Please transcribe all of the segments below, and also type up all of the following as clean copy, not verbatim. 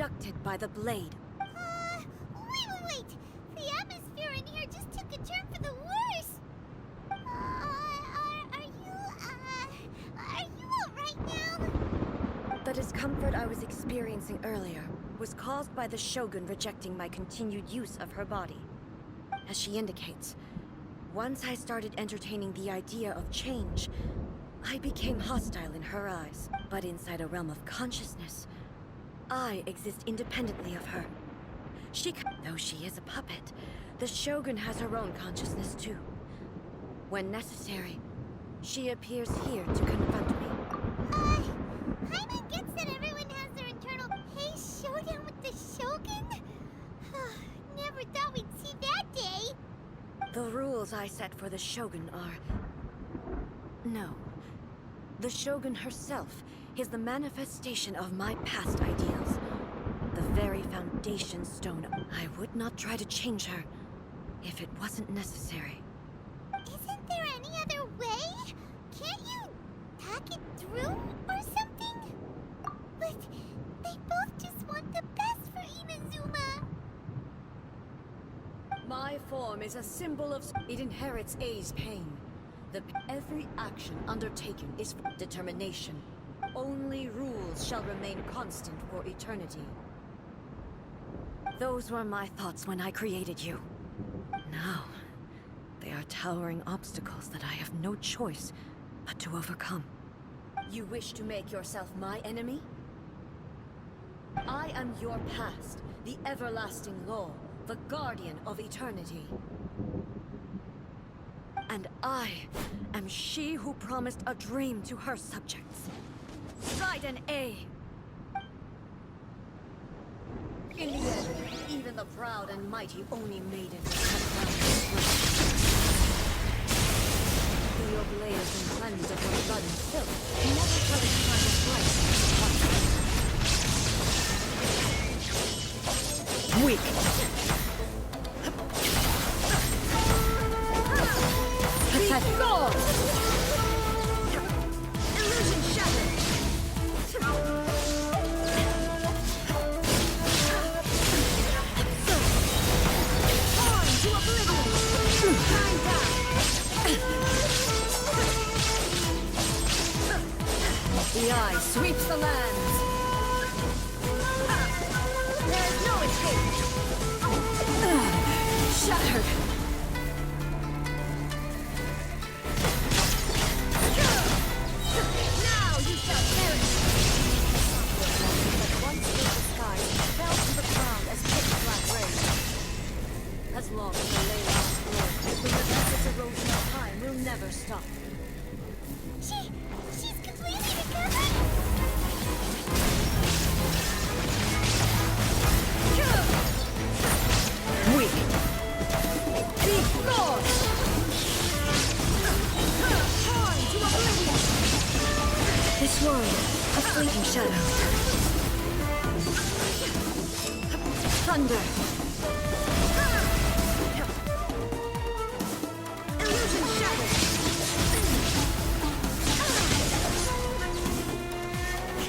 abducted by the blade. Wait! The atmosphere in here just took a turn for the worse! Are you alright now? The discomfort I was experiencing earlier was caused by the Shogun rejecting my continued use of her body. As she indicates, once I started entertaining the idea of change, I became hostile in her eyes. But inside a realm of consciousness, I exist independently of her. Though she is a puppet, the Shogun has her own consciousness too. When necessary, she appears here to confront me. Paimon gets that everyone has their internal showdown with the Shogun? Never thought we'd see that day. The rules I set for the Shogun are... No. The Shogun herself is the manifestation of my past ideals. The very foundation stone. I would not try to change her if it wasn't necessary. Isn't there any other way? Can't you hack it through or something? But they both just want the best for Inazuma. My form is a symbol of... It inherits A's pain. Every action undertaken is for determination. Only rules shall remain constant for eternity. Those were my thoughts when I created you. Now, they are towering obstacles that I have no choice but to overcome. You wish to make yourself my enemy? I am your past, the everlasting law, the guardian of eternity. And I am she who promised a dream to her subjects. RAYDEN A. In the end, even the proud and mighty Oni maiden have found this the oblazed and cleansed of her blood and filth, never telling time of life. Weak. Pathetic. Illusion shattered. Torn to oblivion. Time down. The eye sweeps the lands. There is no escape. Shattered. Now you shall perish. That once filled the sky fell to the ground as pitch black rain. As long as the ley lines flow, the relentless erosion of time will never stop. She's completely recovered? Weak. Be gone! Torn to oblivion! This world, a fleeting shadow. Thunder. Illusion shattered.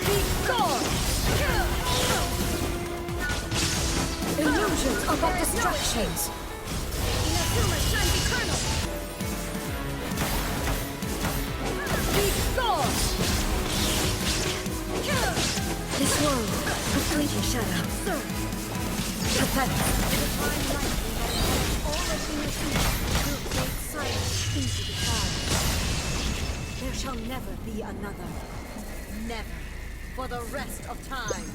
Be gone! Illusions are but distractions. Inazuma shines eternal. Be gone! This world, a fleeting shadow. Pathetic. Divine light all of Inazuma will fade silence into the clouds. There shall never be another. Never. For the rest of time.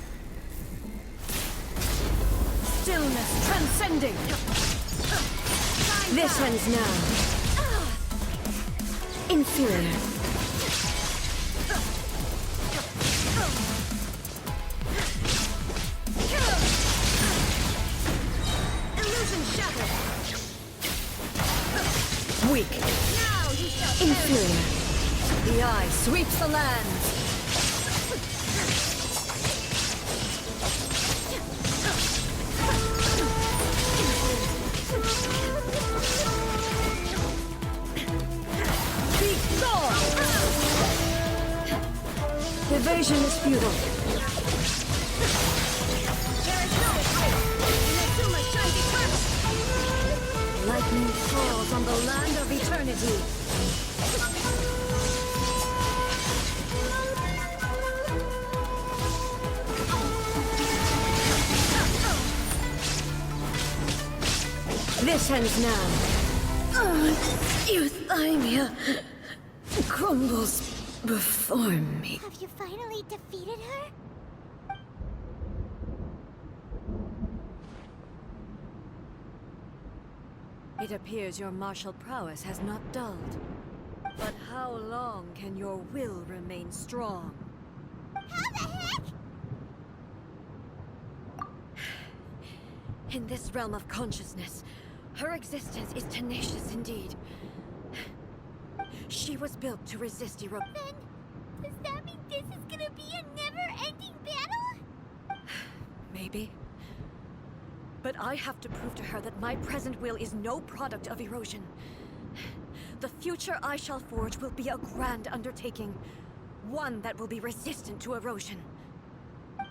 Stillness transcending. This ends now. Inferior. Illusion shattered. Weak. Now you shall inferior. The eye sweeps the lands. Evasion is futile. lightning falls on the land of eternity. This ends now. Euthymia crumbles before me. Have you finally defeated her? It appears your martial prowess has not dulled. But how long can your will remain strong? How the heck? In this realm of consciousness, her existence is tenacious indeed. She was built to resist erosion. Then, does that mean this is gonna be a never-ending battle? Maybe. But I have to prove to her that my present will is no product of erosion. The future I shall forge will be a grand undertaking. One that will be resistant to erosion.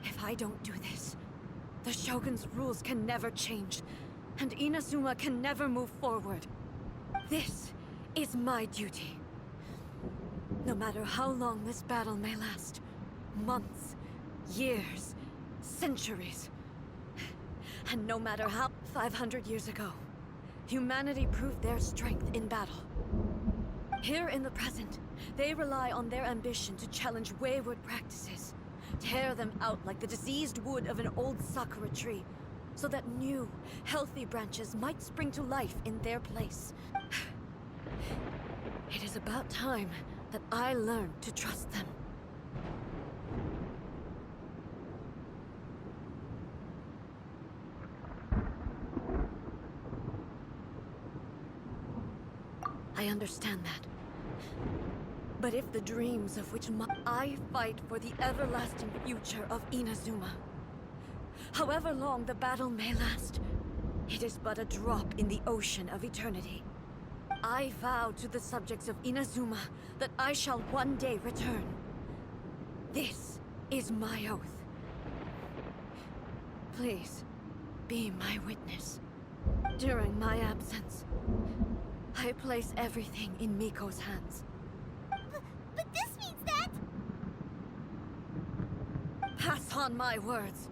If I don't do this, the Shogun's rules can never change, and Inazuma can never move forward. This is my duty. No matter how long this battle may last, months, years, centuries, and no matter how 500 years ago, humanity proved their strength in battle. Here in the present, they rely on their ambition to challenge wayward practices, tear them out like the diseased wood of an old sakura tree, so that new, healthy branches might spring to life in their place. It is about time that I learned to trust them. I understand that. But if the dreams of which I fight for the everlasting future of Inazuma, however long the battle may last, it is but a drop in the ocean of eternity. I vow to the subjects of Inazuma that I shall one day return. This is my oath. Please, be my witness. During my absence, I place everything in Miko's hands. But this means that... Pass on my words.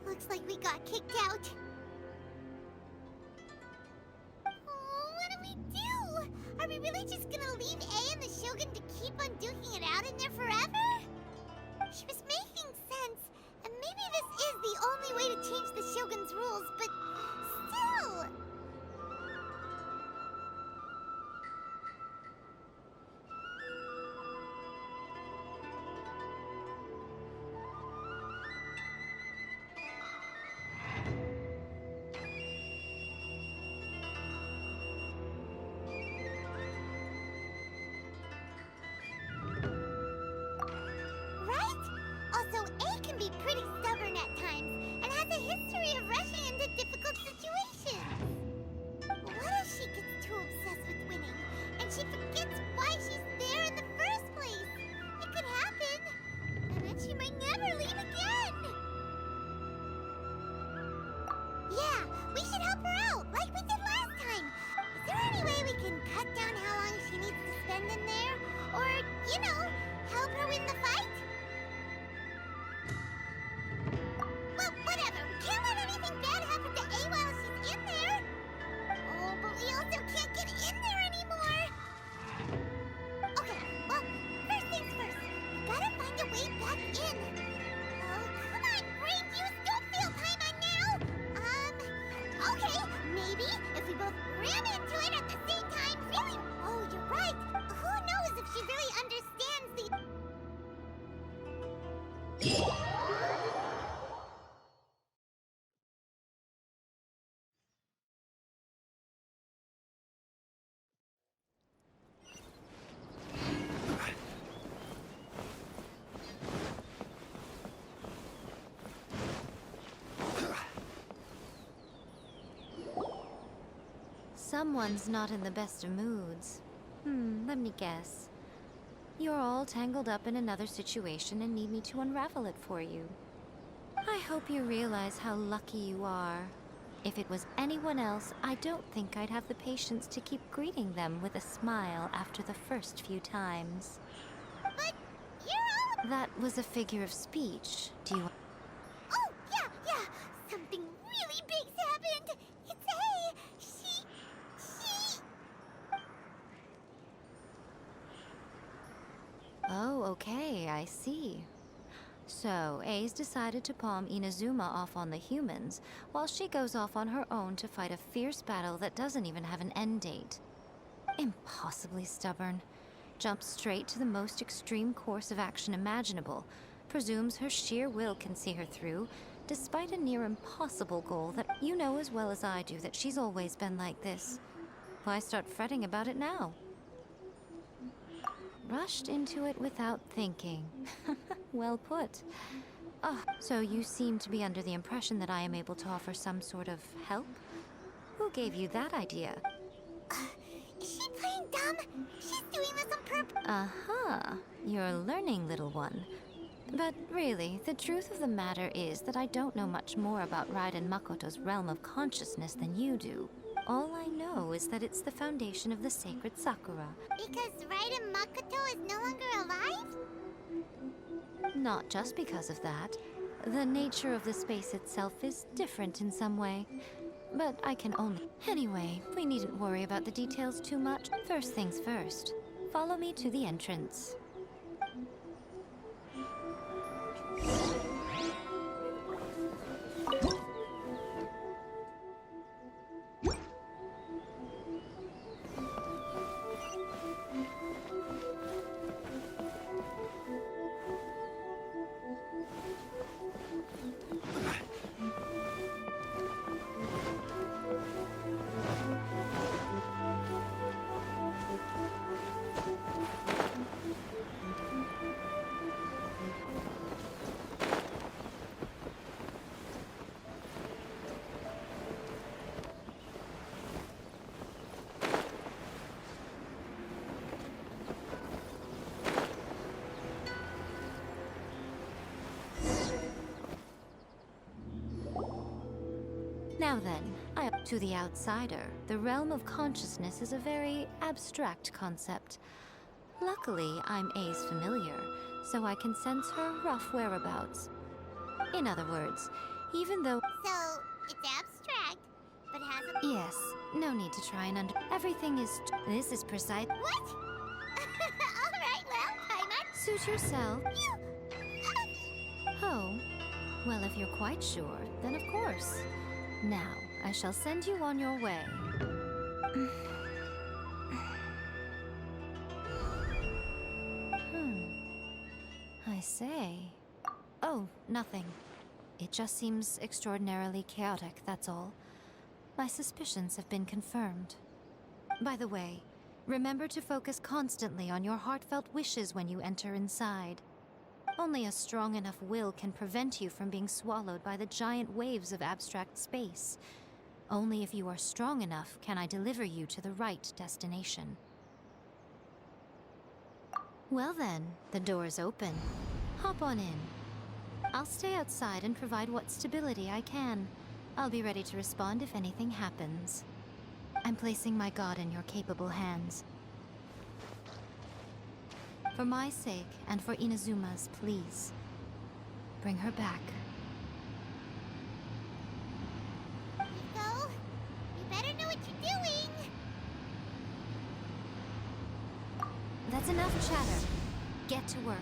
Looks like we got kicked out. Oh, what do we do? Are we really just gonna leave A and the Shogun to keep on duking it out in there forever? She was making sense, and maybe this is the only way to change the Shogun's rules, but still... Also, A can be pretty stubborn at times, and has a history of rushing into difficult situations. What if she gets too obsessed with winning, and she forgets why she's there in the first place? It could happen, and then she might never leave again. Yeah, we should help her out, like we did last time. Is there any way we can cut down how long she needs to spend in there? Or, you know, help her win the fight? Well, whatever. We can't let anything bad happen to A while she's in there. Someone's not in the best of moods. Let me guess. You're all tangled up in another situation and need me to unravel it for you. I hope you realize how lucky you are. If it was anyone else, I don't think I'd have the patience to keep greeting them with a smile after the first few times. But you're all... That was a figure of speech. Do you... Oh, yeah. Something really big's happened. It's A. She... Oh, okay, I see. So, A's decided to palm Inazuma off on the humans, while she goes off on her own to fight a fierce battle that doesn't even have an end date. Impossibly stubborn. Jumps straight to the most extreme course of action imaginable, presumes her sheer will can see her through, despite a near impossible goal that you know as well as I do that she's always been like this. Why start fretting about it now? Rushed into it without thinking. Well put. Oh, so you seem to be under the impression that I am able to offer some sort of help? Who gave you that idea? Is she playing dumb? She's doing this on purpose. Uh-huh. You're learning, little one. But really, the truth of the matter is that I don't know much more about Raiden Makoto's realm of consciousness than you do. All I know is that it's the foundation of the sacred Sakura. Because Raiden Makoto is no longer alive? Not just because of that. The nature of the space itself is different in some way. But I can only... Anyway, we needn't worry about the details too much. First things first. Follow me to the entrance. Now then, to the outsider, the realm of consciousness is a very abstract concept. Luckily, I'm A's familiar, so I can sense her rough whereabouts. In other words, even though... So, it's abstract, but has a... Yes, no need to try and everything is... This is precise... What? Alright, well, I might... Suit yourself. You... Oh, well, if you're quite sure, then of course. Now, I shall send you on your way. I say... Oh, nothing. It just seems extraordinarily chaotic, that's all. My suspicions have been confirmed. By the way, remember to focus constantly on your heartfelt wishes when you enter inside. Only a strong enough will can prevent you from being swallowed by the giant waves of abstract space. Only if you are strong enough can I deliver you to the right destination. Well then, the door's open. Hop on in. I'll stay outside and provide what stability I can. I'll be ready to respond if anything happens. I'm placing my god in your capable hands. For my sake, and for Inazuma's, please. Bring her back. Nico, you better know what you're doing. That's enough chatter. Get to work.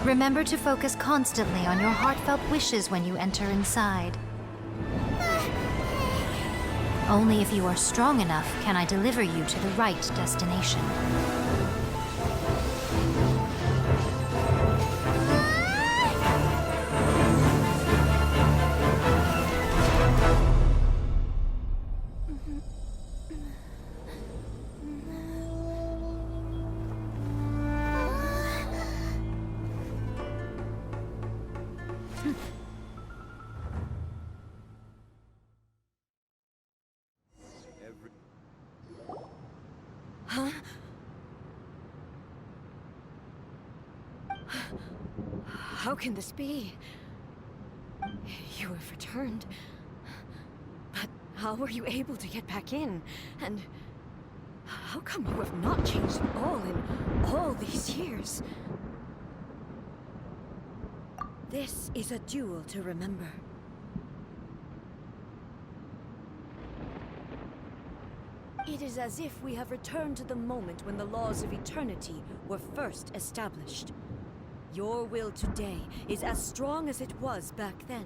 Remember to focus constantly on your heartfelt wishes when you enter inside. Only if you are strong enough can I deliver you to the right destination. Huh? How can this be? You have returned. But how were you able to get back in? And how come you have not changed at all in all these years? This is a duel to remember. It is as if we have returned to the moment when the laws of eternity were first established. Your will today is as strong as it was back then.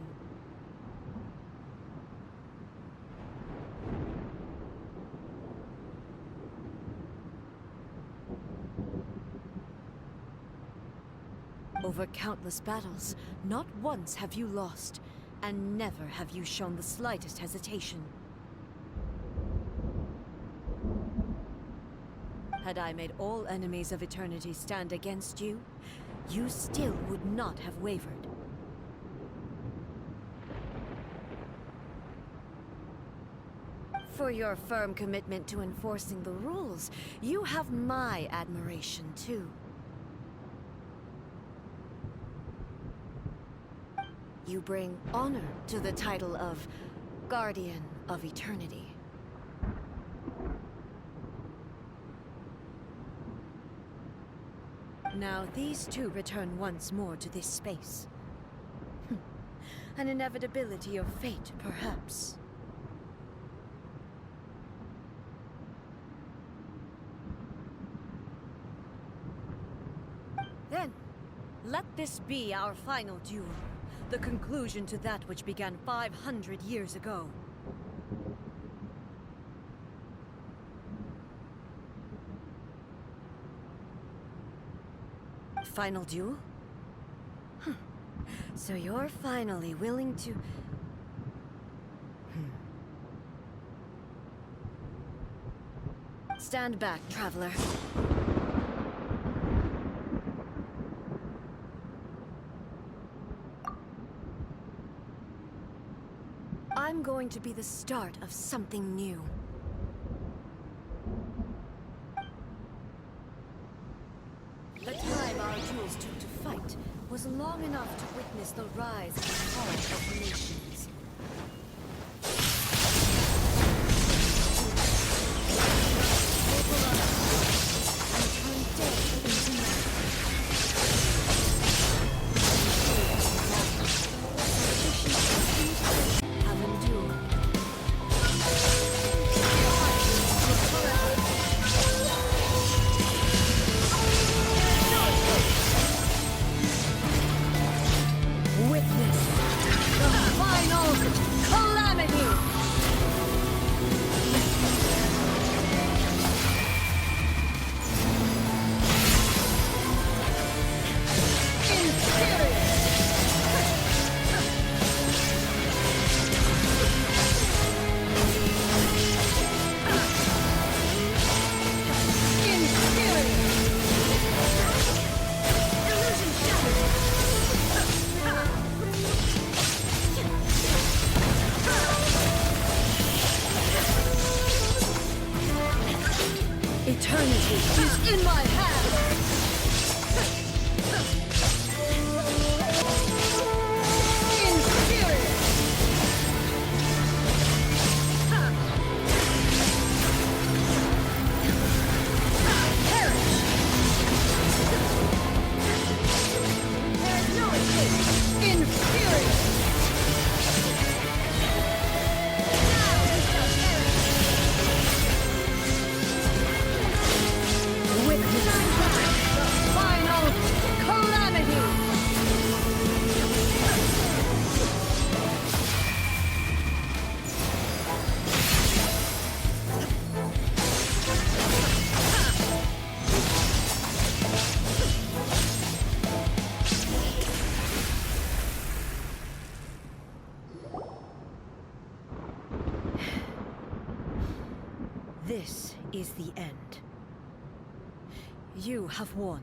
Over countless battles, not once have you lost, and never have you shown the slightest hesitation. Had I made all enemies of eternity stand against you, you still would not have wavered. For your firm commitment to enforcing the rules, you have my admiration too. You bring honor to the title of Guardian of Eternity. Now these two return once more to this space. An inevitability of fate, perhaps. Then, let this be our final duel. The conclusion to that which began 500 years ago. Final duel? Huh. So you're finally willing to... Stand back, traveler. I'm going to be the start of something new. The time our duels took to fight was long enough to witness the rise and fall of the nations. And turn day into night. Have endured. Witness the final calamity! Eternity is in my hands! Inferior! Perish! There is no escape! Inferior! Now we shall perish! Witness This is the end. You have won.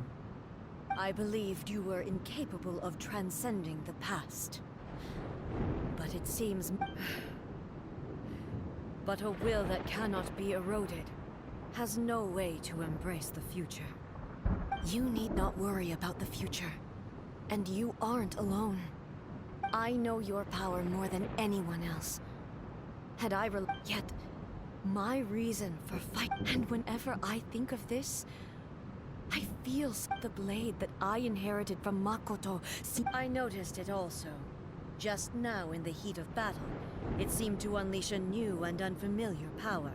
I believed you were incapable of transcending the past. But it seems... But a will that cannot be eroded has no way to embrace the future. You need not worry about the future. And you aren't alone. I know your power more than anyone else. Had I yet, my reason for fight... And whenever I think of this, I feel the blade that I inherited from Makoto. I noticed it also. Just now in the heat of battle, it seemed to unleash a new and unfamiliar power.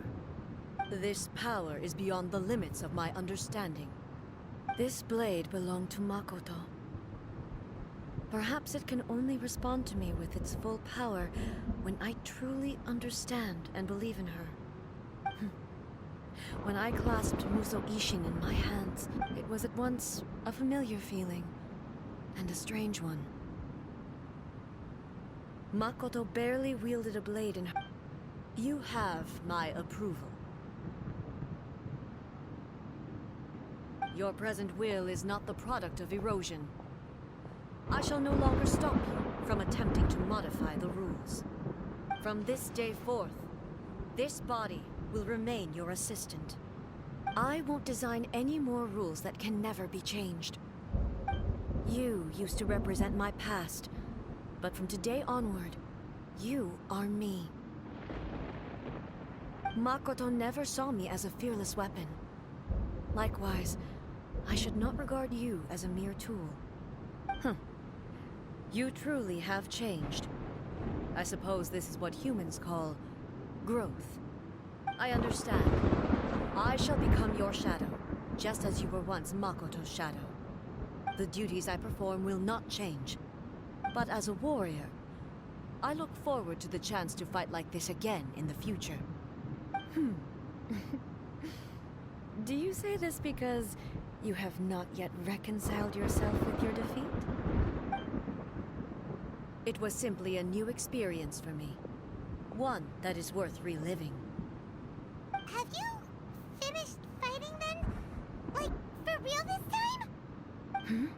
This power is beyond the limits of my understanding. This blade belonged to Makoto. Perhaps it can only respond to me with its full power when I truly understand and believe in her. When I clasped Muso Ishin in my hands, it was at once a familiar feeling and a strange one. Makoto barely wielded a blade in her. You have my approval. Your present will is not the product of erosion. I shall no longer stop you from attempting to modify the rules. From this day forth, this body will remain your assistant. I won't design any more rules that can never be changed. You used to represent my past, but from today onward, you are me. Makoto never saw me as a fearless weapon. Likewise, I should not regard you as a mere tool. You truly have changed. I suppose this is what humans call growth. I understand. I shall become your shadow, just as you were once Makoto's shadow. The duties I perform will not change. But as a warrior, I look forward to the chance to fight like this again in the future. Do you say this because you have not yet reconciled yourself with your defeat? It was simply a new experience for me. One that is worth reliving. Have you finished fighting then? Like, for real this time?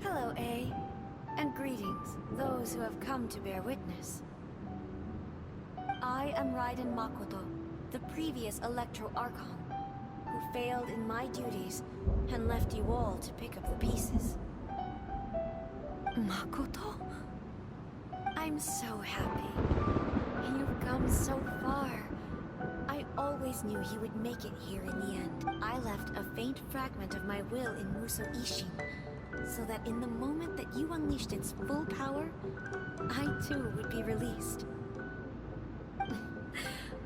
Hello, A. And greetings, those who have come to bear witness. I am RAYDEN Makoto, the previous Electro Archon, who failed in my duties and left you all to pick up the pieces. Makoto? I'm so happy. You've come so far. I always knew you would make it here in the end. I left a faint fragment of my will in Muso Ishin, so that in the moment that you unleashed its full power, I too would be released.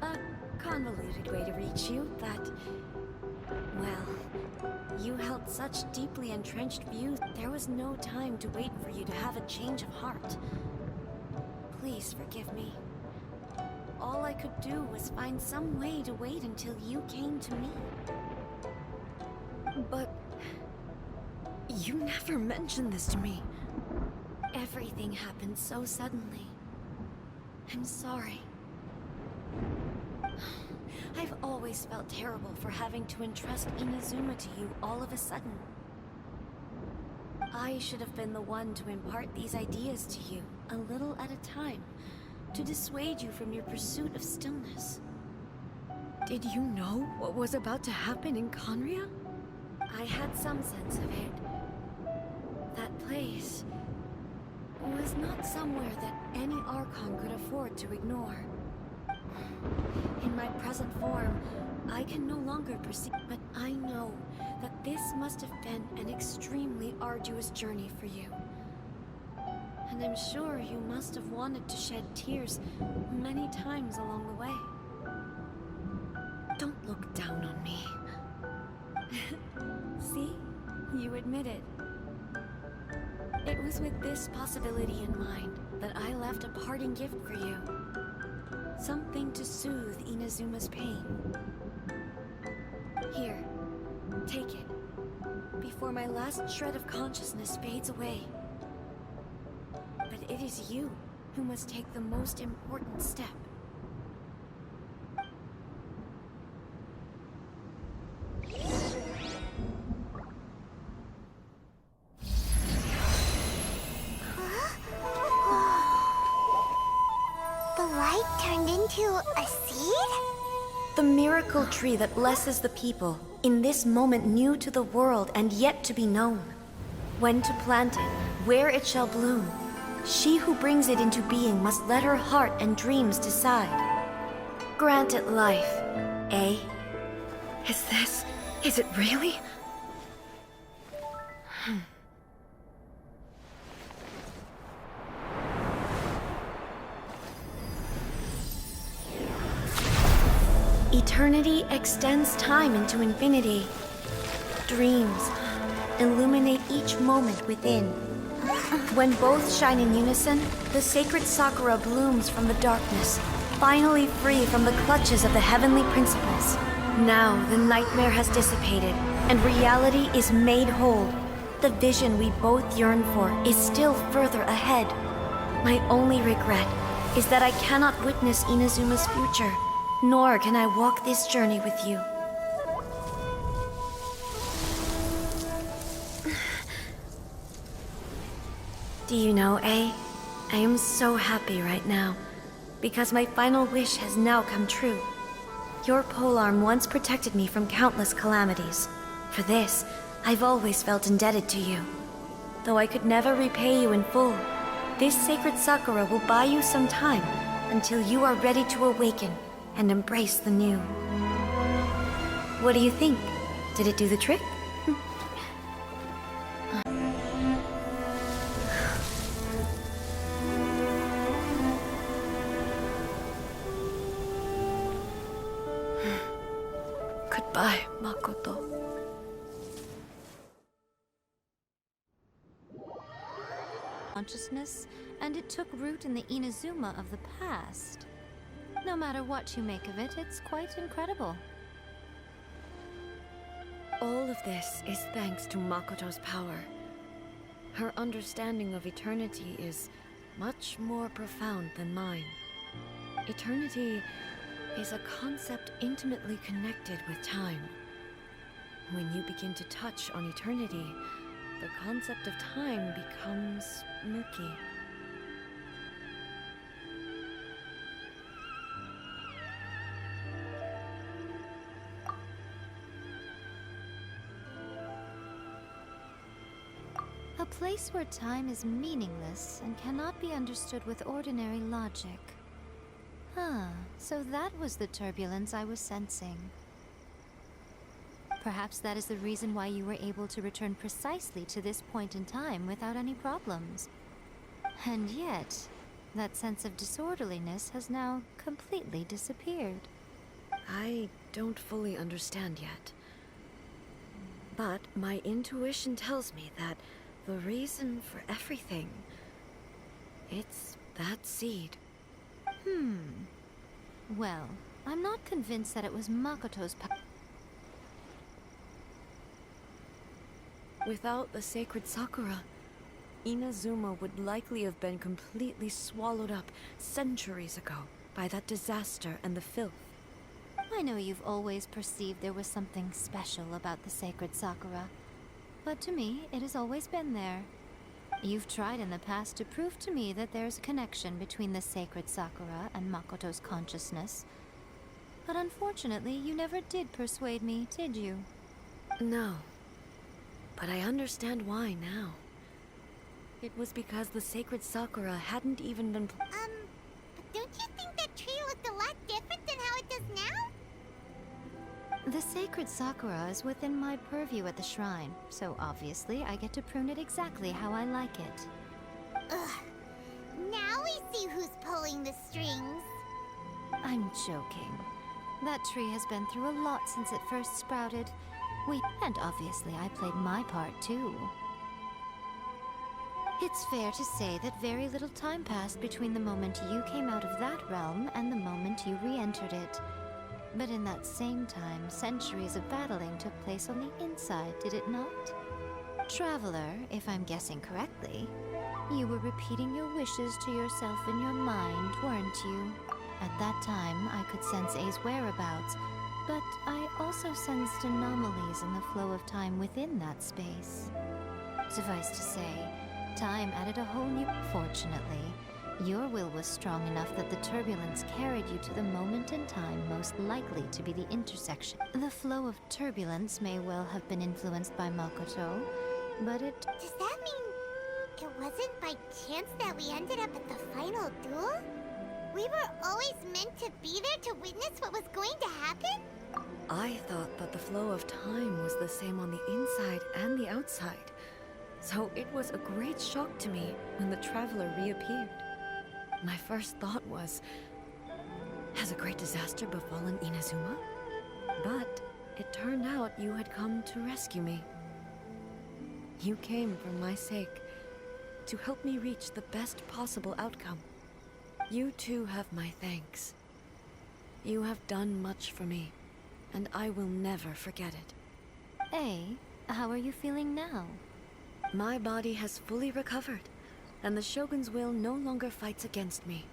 A convoluted way to reach you, but... well, you held such deeply entrenched views, there was no time to wait for you to have a change of heart. Please forgive me. All I could do was find some way to wait until you came to me. But... you never mentioned this to me. Everything happened so suddenly. I'm sorry. I've always felt terrible for having to entrust Inazuma to you all of a sudden. I should have been the one to impart these ideas to you, a little at a time, to dissuade you from your pursuit of stillness. Did you know what was about to happen in Conria? I had some sense of it. That place was not somewhere that any Archon could afford to ignore. In my present form, I can no longer perceive, but I know that this must have been an extremely arduous journey for you. And I'm sure you must have wanted to shed tears many times along the way. Don't look down on me. See? You admit it. It was with this possibility in mind that I left a parting gift for you. Something to soothe Inazuma's pain. Here, Take it, before my last shred of consciousness fades away. But it is you who must take the most important step. The light turned into a seed? The miracle tree that blesses the people, in this moment new to the world and yet to be known. When to plant it, where it shall bloom. She who brings it into being must let her heart and dreams decide. Grant it life, eh? Is it really? Eternity extends time into infinity. Dreams illuminate each moment within. When both shine in unison, the sacred Sakura blooms from the darkness, finally free from the clutches of the heavenly principles. Now the nightmare has dissipated, and reality is made whole. The vision we both yearn for is still further ahead. My only regret is that I cannot witness Inazuma's future, nor can I walk this journey with you. Do you know, I am so happy right now, because my final wish has now come true. Your polearm once protected me from countless calamities. For this, I've always felt indebted to you. Though I could never repay you in full, this sacred Sakura will buy you some time until you are ready to awaken and embrace the new. What do you think? Did it do the trick? Goodbye, Makoto. Consciousness, and it took root in the Inazuma of the past. No matter what you make of it, it's quite incredible. All of this is thanks to Makoto's power. Her understanding of eternity is much more profound than mine. Eternity is a concept intimately connected with time. When you begin to touch on eternity, the concept of time becomes murky. A place where time is meaningless and cannot be understood with ordinary logic. So that was the turbulence I was sensing. Perhaps that is the reason why you were able to return precisely to this point in time without any problems. And yet, that sense of disorderliness has now completely disappeared. I don't fully understand yet. But my intuition tells me that the reason for everything, it's that seed. Well, I'm not convinced that it was Makoto's Without the sacred Sakura, Inazuma would likely have been completely swallowed up centuries ago by that disaster and the filth. I know you've always perceived there was something special about the sacred Sakura, but to me, it has always been there. You've tried in the past to prove to me that there's a connection between the sacred Sakura and Makoto's consciousness, but unfortunately, you never did persuade me, did you? No. But I understand why now. It was because the sacred Sakura hadn't even been But don't you think that tree looked a lot different than how it does now? The sacred Sakura is within my purview at the shrine, so obviously I get to prune it exactly how I like it. Ugh. Now we see who's pulling the strings. I'm joking. That tree has been through a lot since it first sprouted. And obviously I played my part too. It's fair to say that very little time passed between the moment you came out of that realm and the moment you re-entered it. But in that same time, centuries of battling took place on the inside, did it not? Traveler, if I'm guessing correctly, you were repeating your wishes to yourself in your mind, weren't you? At that time, I could sense A's whereabouts, but I also sensed anomalies in the flow of time within that space. Suffice to say, time added a whole new... Fortunately, your will was strong enough that the turbulence carried you to the moment in time most likely to be the intersection. The flow of turbulence may well have been influenced by Makoto, but it... Does that mean it wasn't by chance that we ended up at the final duel? We were always meant to be there to witness what was going to happen? I thought that the flow of time was the same on the inside and the outside. So it was a great shock to me when the traveler reappeared. My first thought was, has a great disaster befallen Inazuma? But it turned out you had come to rescue me. You came for my sake, to help me reach the best possible outcome. You too have my thanks. You have done much for me, and I will never forget it. A, how are you feeling now? My body has fully recovered, and the Shogun's will no longer fights against me.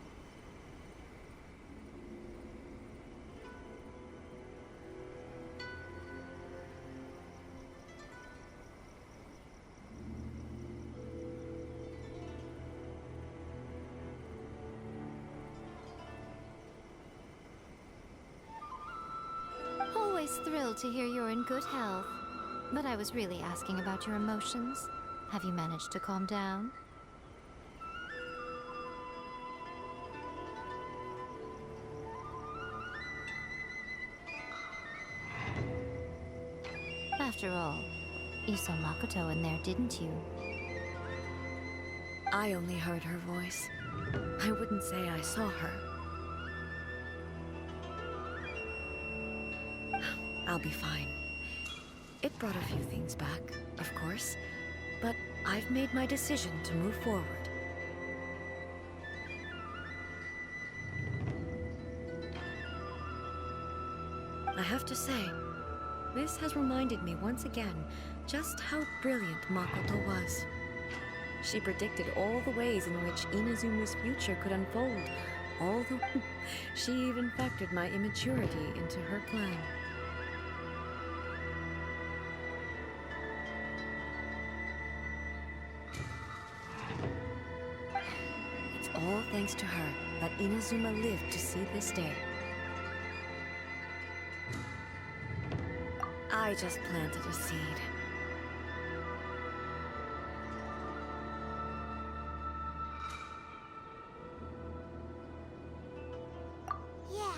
Always thrilled to hear you're in good health. But I was really asking about your emotions. Have you managed to calm down? After all, you saw Makoto in there, didn't you? I only heard her voice. I wouldn't say I saw her. I'll be fine. It brought a few things back, of course, but I've made my decision to move forward. I have to say, this has reminded me once again just how brilliant Makoto was. She predicted all the ways in which Inazuma's future could unfold, she even factored my immaturity into her plan. It's all thanks to her that Inazuma lived to see this day. I just planted a seed. Yeah,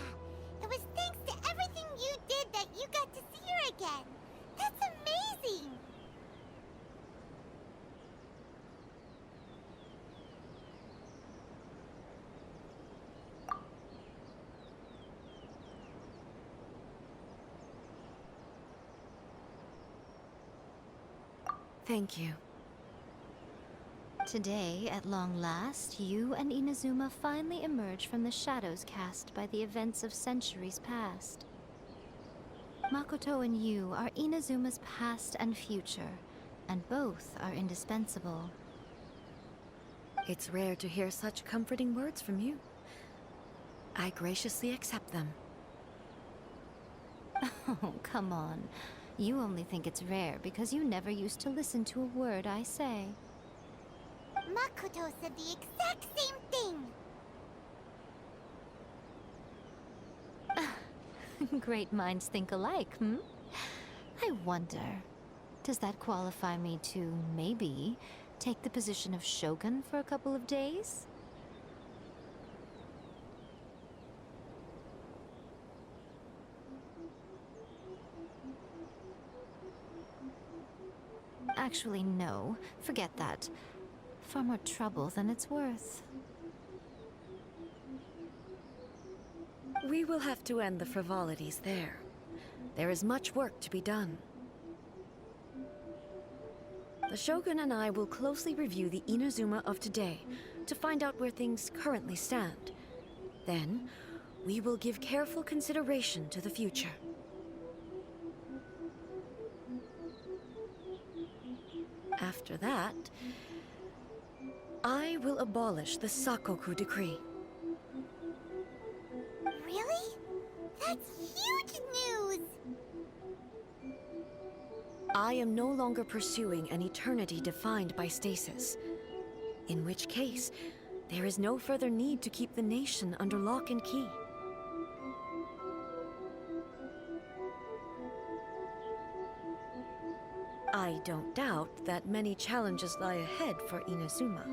it was thanks to everything you did that you got to see her again. That's amazing! Thank you. Today, at long last, you and Inazuma finally emerge from the shadows cast by the events of centuries past. Makoto and you are Inazuma's past and future, and both are indispensable. It's rare to hear such comforting words from you. I graciously accept them. Oh, come on. You only think it's rare because you never used to listen to a word I say. Makoto said the exact same thing! Great minds think alike, hmm? I wonder, does that qualify me to, maybe, take the position of Shogun for a couple of days? Actually, no. Forget that. Far more trouble than it's worth. We will have to end the frivolities there. There is much work to be done. The Shogun and I will closely review the Inazuma of today to find out where things currently stand. Then, we will give careful consideration to the future. After that, I will abolish the Sakoku decree. Really? That's huge news! I am no longer pursuing an eternity defined by stasis. In which case, there is no further need to keep the nation under lock and key. I don't doubt that many challenges lie ahead for Inazuma.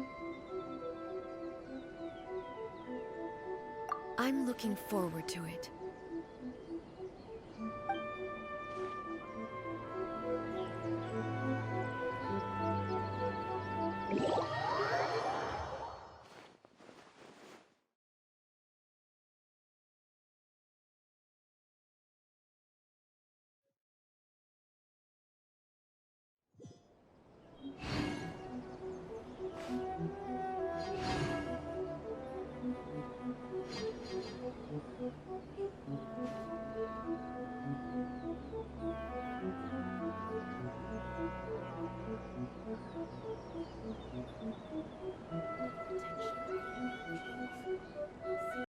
I'm looking forward to it. Attention.